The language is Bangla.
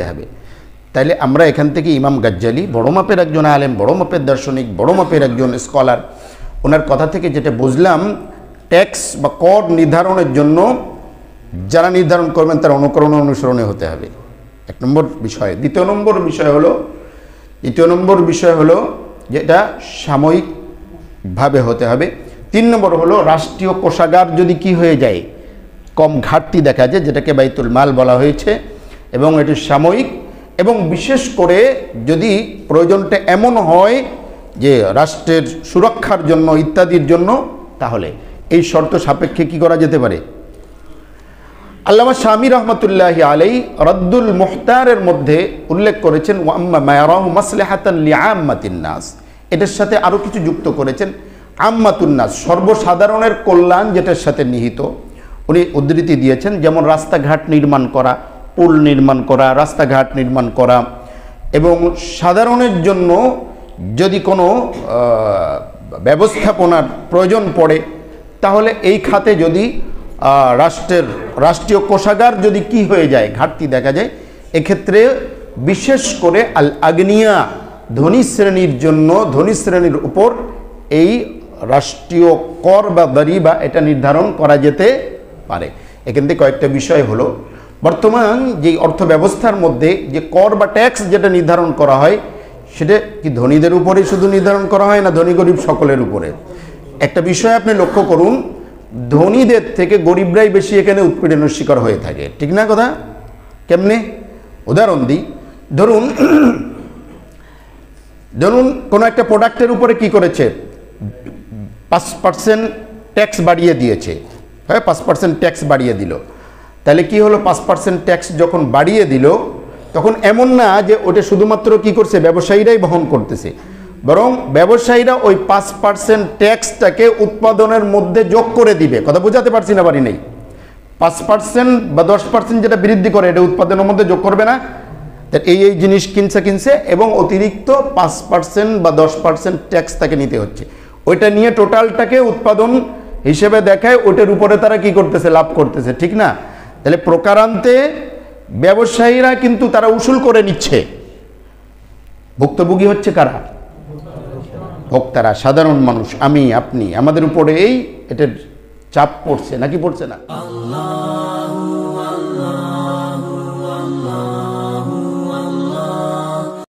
হবে। তাইলে আমরা এখান থেকে ইমাম গাজ্জালি বড় মাপের একজন আলেম, বড় মাপের দার্শনিক, বড় মাপের একজন স্কলার, ওনার কথা থেকে যেটা বুঝলাম, ট্যাক্স বা কর নির্ধারণের জন্য যারা নির্ধারণ করবেন তার অনুকরণে অনুসরণে হতে হবে, এক নম্বর বিষয়। দ্বিতীয় নম্বর বিষয় হলো যেটা সাময়িকভাবে হতে হবে। 3 নম্বর হলো রাষ্ট্রীয় কোষাগার যদি কি হয়ে যায়, কম ঘাটতি দেখা যায়, যেটাকে বাইতুল মাল বলা হয়েছে, এবং এটি সাময়িক, এবং বিশেষ করে যদি প্রয়োজনটা এমন হয় যে রাষ্ট্রের সুরক্ষার জন্য ইত্যাদির জন্য, তাহলে এই শর্ত সাপেক্ষে কি করা যেতে পারে। আল্লামা শামী রহমতুল্লাহি আলাইহি রদ্দুল মুখতারের মধ্যে উল্লেখ করেছেন ওয়াম্মা মা ইয়ারাহু মাসলাহাতান লিআম্মাতিন নাস, এটার সাথে আরও কিছু যুক্ত করেছেন, আম্মাতুন নাস সর্বসাধারণের কল্যাণ যেটার সাথে নিহিত, উনি উদ্ধৃতি দিয়েছেন, যেমন রাস্তাঘাট নির্মাণ করা, পুল নির্মাণ করা, রাস্তাঘাট নির্মাণ করা, এবং সাধারণের জন্য যদি কোনো ব্যবস্থাপনার প্রয়োজন পড়ে, তাহলে এই খাতে যদি রাষ্ট্রীয় কোষাগার যদি কি হয়ে যায়, ঘাটতি দেখা যায়, এক্ষেত্রে বিশেষ করে আল আগনিয়া ধনী শ্রেণীর জন্য, ধনী শ্রেণীর উপর এই রাষ্ট্রীয় কর বা দরিবা এটা নির্ধারণ করা যেতে পারে। এখান থেকে কয়েকটা বিষয় হলো, বর্তমান যে অর্থ ব্যবস্থার মধ্যে যে কর বা ট্যাক্স যেটা নির্ধারণ করা হয়, সেটা কি ধনীদের উপরে শুধু নির্ধারণ করা হয় না ধনী গরিব সকলের উপরে? একটা বিষয় আপনি লক্ষ্য করুন, ধনীদের থেকে গরিবরাই বেশি এখানে উৎপীড়নের শিকার হয়ে থাকে, ঠিক না কথা? কেমনে? উদাহরণ দিই, ধরুন কোনো একটা প্রোডাক্টের উপরে কি করেছে, 5% ট্যাক্স বাড়িয়ে দিয়েছে, হ্যাঁ 5% ট্যাক্স বাড়িয়ে দিল। তাহলে কি হলো, 5% ট্যাক্স যখন বাড়িয়ে দিল, তখন এমন না যে ওটা শুধুমাত্র কি করছে ব্যবসায়ীরাই বহন করতেছে, বরং ব্যবসায়ীরা ওই 5% ট্যাক্সটাকে উৎপাদনের মধ্যে যোগ করে দিবে। কথা বোঝাতে পারছি না? বাড়ি নেই, 5% বা 10% যেটা বৃদ্ধি করে এটা উৎপাদনের মধ্যে যোগ করবে না, এই জিনিস কিনছে এবং অতিরিক্ত 5% বা 10% ট্যাক্স তাকে নিতে হচ্ছে। ওইটা নিয়ে টোটালটাকে উৎপাদন হিসেবে দেখায়, ওইটার উপরে তারা কি করতেছে, লাভ করতেছে, ঠিক না? তাহলে প্রকারান্তে ব্যবসায়ীরা কিন্তু তারা উসুল করে নিচ্ছে, ভুক্তভোগী হচ্ছে কারা? ভোক্তারা, সাধারণ মানুষ, আমি আপনি, আমাদের উপরে এটার চাপ পড়ছে নাকি পড়ছে না?